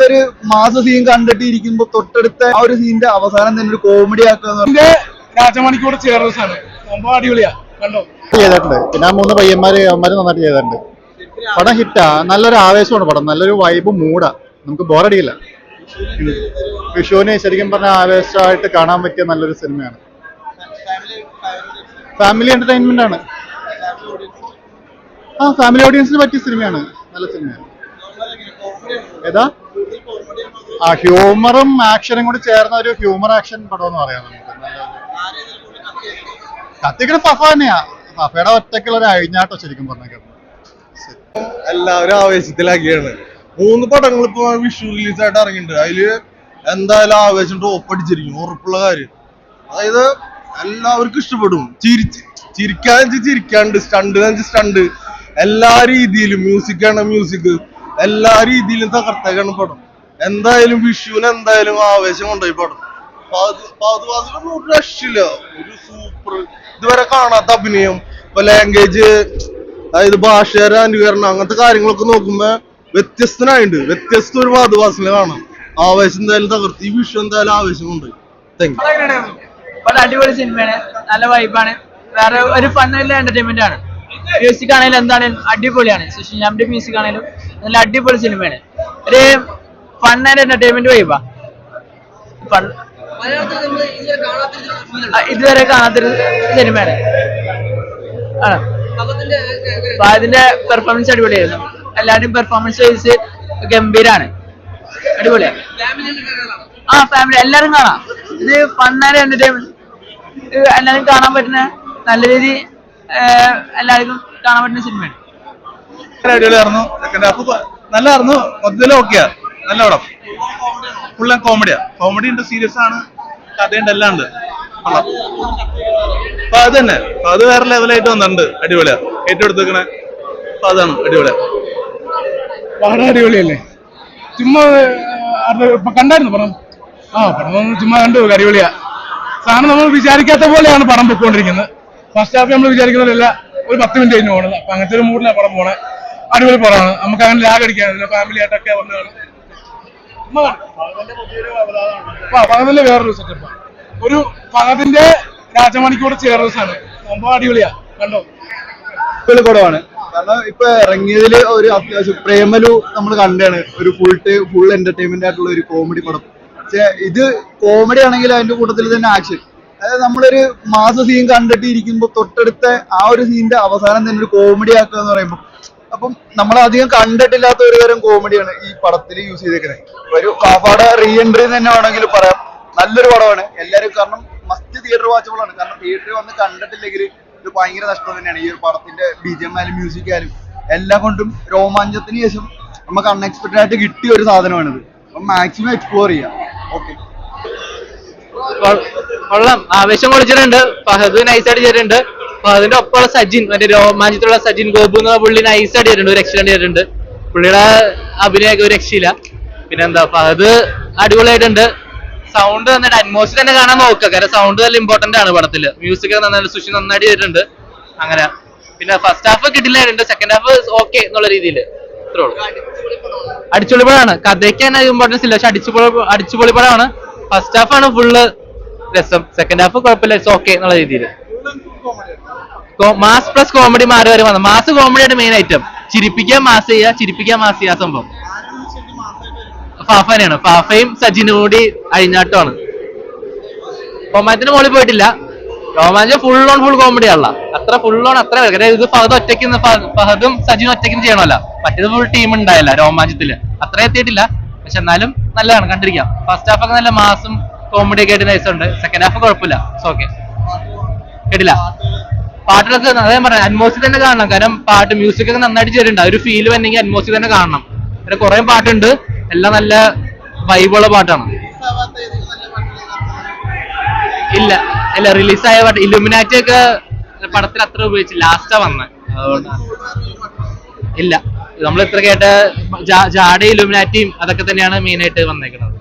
നമ്മളൊരു മാസ സീൻ കണ്ടിട്ട് ഇരിക്കുമ്പോ തൊട്ടടുത്ത ആ ഒരു സീനിന്റെ അവസാനം തന്നെ ഒരു കോമഡി ആക്കുക. രാജമണിക്കൂടെ ചേർന്നതാണ് സംഭവം അടിപൊളിയാ കണ്ടോ ചെയ്തിട്ടുണ്ട്. പിന്നെ 3 പയ്യന്മാര് അവന്മാര് നന്നായിട്ട് ചെയ്തിട്ടുണ്ട്. പടം ഹിറ്റാ, നല്ലൊരു ആവേശമാണ് പടം, നല്ലൊരു വൈബ് മൂടാ, നമുക്ക് ബോറടിയില്ല. വിഷുവിന് ശരിക്കും പറഞ്ഞ ആവേശമായിട്ട് കാണാൻ പറ്റിയ നല്ലൊരു സിനിമയാണ്. ഫാമിലി എന്റർടൈൻമെന്റ് ആണ്. ഫാമിലി ഓഡിയൻസിന് പറ്റിയ സിനിമയാണ്, നല്ല സിനിമയാണ്. ഏതാ ഹ്യൂമറും ആക്ഷനും കൂടി ചേർന്ന ഒരു ഹ്യൂമർ ആക്ഷൻ പടം എന്ന് പറയാം. നമുക്ക് കത്തിക്കുന്ന ഫഫ തന്നെയാ, ഫഫയുടെ ഒറ്റയ്ക്കുള്ള ഒരു അഴിഞ്ഞാട്ടോ ശരിക്കും പറഞ്ഞേക്കാം. എല്ലാവരും ആവേശത്തിലാക്കിയാണ്. 3 പടങ്ങൾ ഇപ്പൊ വിഷു റിലീസായിട്ട് ഇറങ്ങിയിട്ടുണ്ട്. അതില് എന്തായാലും ആവേശം ടോപ്പടിച്ചിരിക്കും, ഉറപ്പുള്ള കാര്യം. അതായത് എല്ലാവർക്കും ഇഷ്ടപ്പെടും. ചിരിക്കാണ്ട് സ്റ്റണ്ട് എല്ലാ രീതിയിലും, മ്യൂസിക്കാണ് മ്യൂസിക്, എല്ലാ രീതിയിലും തകർത്തേക്കാണ് പടം. എന്തായാലും വിഷുവിന് എന്തായാലും ആവേശം കൊണ്ടുപോയി പടം. രക്ഷയില്ല, ഒരു സൂപ്പർ, ഇതുവരെ കാണാത്ത അഭിനയം, ഇപ്പൊ ലാംഗ്വേജ്, അതായത് ഭാഷയുടെ അനുകരണം, അങ്ങനത്തെ കാര്യങ്ങളൊക്കെ നോക്കുമ്പോ വ്യത്യസ്തനായിട്ടുണ്ട്. വ്യത്യസ്ത ഒരു വാദവാസന കാണാം. ആവേശം എന്തായാലും തകർത്ത് ഈ വിഷു എന്തായാലും ആവേശം കൊണ്ടുപോയി. Thank you. അടിപൊളി സിനിമയാണ്, നല്ല വൈബാണ്, വേറെ ഒരു ഫണ്ണുള്ള എന്റർടൈൻമെന്റ് ആണ്. മ്യൂസിക് ആണെങ്കിലും എന്താണെങ്കിലും അടിപൊളിയാണ്. സുഷിൻജാമിന്റെ മ്യൂസിക് ആണെങ്കിലും നല്ല അടിപൊളി സിനിമയാണ്. ഒരു ഫൺ ആൻഡ് എന്റർടൈൻമെന്റ് വൈബാ. ഇതുവരെ കാണാത്തൊരു സിനിമയാണ്. അപ്പൊ അതിന്റെ പെർഫോമൻസ് അടിപൊളിയായിരുന്നു. എല്ലാവരുടെയും പെർഫോമൻസ് വൈസ് ഗംഭീരാണ്, അടിപൊളിയാണ്. ഫാമിലി എല്ലാരും കാണാം. ഇത് ഫൺ ആൻഡ് എന്റർടൈൻമെന്റ്, എല്ലാവരും കാണാൻ പറ്റുന്ന നല്ല രീതി, എല്ലാവർക്കും കാണാൻ പറ്റുന്ന സിനിമയാണ്. അടിപൊളിയായിരുന്നു. സെക്കൻഡ് ഹാഫ് നല്ലായിരുന്നു. മൊത്തത്തില് ഓക്കെയാ, നല്ല പടം. ഫുൾ കോമഡി ഉണ്ട്, സീരിയസ് ആണ്, കഥയുണ്ട്, എല്ലാം ഉണ്ട്. അപ്പൊ അത് തന്നെ, അത് വേറെ ലെവലായിട്ട് വന്നിട്ടുണ്ട്. അടിപൊളിയാ, ഏറ്റെടുത്തേക്കണേ. അപ്പൊ അതാണ് അടിപൊളിയാ. വളരെ അടിപൊളിയല്ലേ. ചുമ്മാ ഇപ്പൊ കണ്ടായിരുന്നു പടം. പടം ചുമ്മാ കണ്ടു, അടിപൊളിയാ. സാധനം നമ്മൾ വിചാരിക്കാത്ത പോലെയാണ് പടം പൊയ്ക്കൊണ്ടിരിക്കുന്നത്. ഫസ്റ്റ് ഹാഫ് നമ്മൾ വിചാരിക്കുന്നതല്ല, ഒരു 10 മിനിറ്റ് കഴിഞ്ഞ് പോകണത്. അപ്പൊ അങ്ങനത്തെ ഒരു മൂഡിലാണ് പടം പോണേ. അടിപൊളി പടമാണ്, നമുക്ക് അങ്ങനെ ലാഗ് അടിക്കാനില്ല. ഫാമിലി ആയിട്ടൊക്കെ വന്നതാണ്. ഫഹദിന്റെ വേറൊരു സെറ്റപ്പ്, ഒരു ഫഹദിന്റെ രാജമണിക്കൂടെ ചേർന്നതാണ് സംഭവം അടിപൊളിയാ കണ്ടോ. പടമാണ്. കാരണം ഇപ്പൊ ഇറങ്ങിയതില് ഒരു അത്യാവശ്യം പ്രേമലു നമ്മൾ കണ്ടാണ്, ഒരു ഫുൾ എന്റർടൈൻമെന്റ് ആയിട്ടുള്ള ഒരു കോമഡി പടം. പക്ഷെ ഇത് കോമഡി ആണെങ്കിൽ അതിന്റെ കൂട്ടത്തിൽ തന്നെ ആക്ഷൻ. അതായത് നമ്മളൊരു മാസ സീൻ കണ്ടിട്ട് ഇരിക്കുമ്പോ തൊട്ടടുത്ത ആ ഒരു സീനിന്റെ അവസാനം തന്നെ ഒരു കോമഡി ആക്കുക എന്ന് പറയുമ്പോൾ, അപ്പം നമ്മളധികം കണ്ടിട്ടില്ലാത്ത ഒരു തരം കോമഡിയാണ് ഈ പടത്തിൽ യൂസ് ചെയ്തേക്കുന്നത്. ഒരു കാഫാടെ റീ എൻട്രി തന്നെ വേണമെങ്കിൽ പറയാം. നല്ലൊരു പടമാണ്. എല്ലാവരും കാരണം മസ്റ്റ് തിയേറ്റർ വാച്ചബിൾ ആണ്. കാരണം തിയേറ്ററിൽ വന്ന് കണ്ടിട്ടില്ലെങ്കിൽ ഇത് ഭയങ്കര നഷ്ടം തന്നെയാണ്. ഈ ഒരു പടത്തിന്റെ BGM ആയാലും മ്യൂസിക് ആയാലും എല്ലാം കൊണ്ടും രോമാഞ്ചത്തിന് ശേഷം നമുക്ക് അൺഎക്സ്പെക്ടഡ് ആയിട്ട് കിട്ടിയ ഒരു സാധനമാണിത്. അപ്പം മാക്സിമം എക്സ്പ്ലോർ ചെയ്യാം. ഓക്കെ, കൊള്ളാം, ആവേശം കൊളിച്ചിട്ടുണ്ട്. ഫഹദ് നൈസായിട്ട് ചെയ്തിട്ടുണ്ട്. ഫഹദിന്റെ ഒപ്പമുള്ള സജിൻ, മറ്റേ രോമാഞ്ചത്തിലുള്ള സജിൻ ഗോപു എന്ന പുള്ളി നൈസായിട്ട് ചെയ്തിട്ടുണ്ട്, ഒരു രക്ഷ ചെയ്തിട്ടുണ്ട്. പുള്ളിയുടെ അഭിനയൊക്കെ ഒരു രക്ഷയില്ല. പിന്നെന്താ, ഫഹദ് അടിപൊളിയായിട്ടുണ്ട്. സൗണ്ട് നന്നായിട്ട്, അറ്റ്മോസ്ഫിയർ തന്നെ കാണാൻ നോക്കുക, കാരണം സൗണ്ട് നല്ല ഇമ്പോർട്ടന്റ് ആണ് പടത്തില്. മ്യൂസിക് ഒക്കെ നന്നായിട്ട്, സുഷി നന്നായിട്ട് ചെയ്തിട്ടുണ്ട്. അങ്ങനെ പിന്നെ ഫസ്റ്റ് ഹാഫ് കിട്ടില്ലായിട്ടുണ്ട്, സെക്കൻഡ് ഹാഫ് ഓക്കെ എന്നുള്ള രീതിയിൽ. ഇത്രേ ഉള്ളൂ. അടിച്ചുപൊളിപ്പടമാണ്. കഥയ്ക്ക് തന്നെ ഇമ്പോർട്ടൻസ് ഇല്ല, പക്ഷെ അടിച്ചുപൊളിപ്പടമാണ്. ഫസ്റ്റ് ഹാഫ് ആണ് ഫുള്ള് രസം, സെക്കൻഡ് ഹാഫ് കുഴപ്പമില്ല, ഇറ്റ്സ് ഓക്കെ എന്നുള്ള രീതിയിൽ. മാസ് പ്ലസ് കോമഡി മാറി വരെ വന്നു. മാസ് കോമഡിയാണ് മെയിൻ ഐറ്റം. ചിരിപ്പിക്കാൻ മാസ് ചെയ്യുക സംഭവം. ഫാഫ തന്നെയാണ്. ഫാഫയും സജിനും കൂടി അഴിഞ്ഞാട്ടമാണ്. റൊമാൻസിന്റെ മുകളിൽ പോയിട്ടില്ല. രോമാഞ്ചം ഫുൾ കോമഡി ആണല്ല, അത്ര ഫുൾ ഓൺ അത്ര. ഇത് ഫഹദും സജിനും ഒറ്റയ്ക്കും ചെയ്യണമല്ല, മറ്റേത് ഫുൾ ടീം ഉണ്ടായില്ല രോമാഞ്ചത്തില്. അത്ര എത്തിയിട്ടില്ല, പക്ഷെ എന്നാലും നല്ലതാണ്, കണ്ടിരിക്കാം. ഫസ്റ്റ് ഹാഫ് ഒക്കെ നല്ല മാസും കോമഡി ഒക്കെ ആയിട്ട് നൈസുണ്ട്. സെക്കൻഡ് ഹാഫ് കുഴപ്പമില്ല, ഓക്കെ. കേട്ടില്ല, പാട്ടുകളൊക്കെ അതേ പറയാം, അറ്റ്മോസ്ഫിയർ തന്നെ കാണണം. കാരണം പാട്ട് മ്യൂസിക് ഒക്കെ നന്നായിട്ട് ചെയ്തിട്ടുണ്ട്. ഒരു ഫീൽ വന്നെങ്കിൽ അറ്റ്മോസ്ഫിയർ തന്നെ കാണണം. പിന്നെ കുറെ പാട്ടുണ്ട്, എല്ലാം നല്ല വൈബുള്ള പാട്ടാണ്. ഇല്ല റിലീസായ പാട്ട് ഇലുമിനാറ്റി ഒക്കെ പടത്തിൽ അത്ര ഉപയോഗിച്ച് ലാസ്റ്റാ വന്നത്, അതുകൊണ്ടാണ്. ഇല്ല, നമ്മൾ ഇത്ര കേട്ട ജാഡ ഇലുമിനാറ്റിയും അതൊക്കെ തന്നെയാണ് മെയിൻ ആയിട്ട് വന്നേക്കുന്നത്.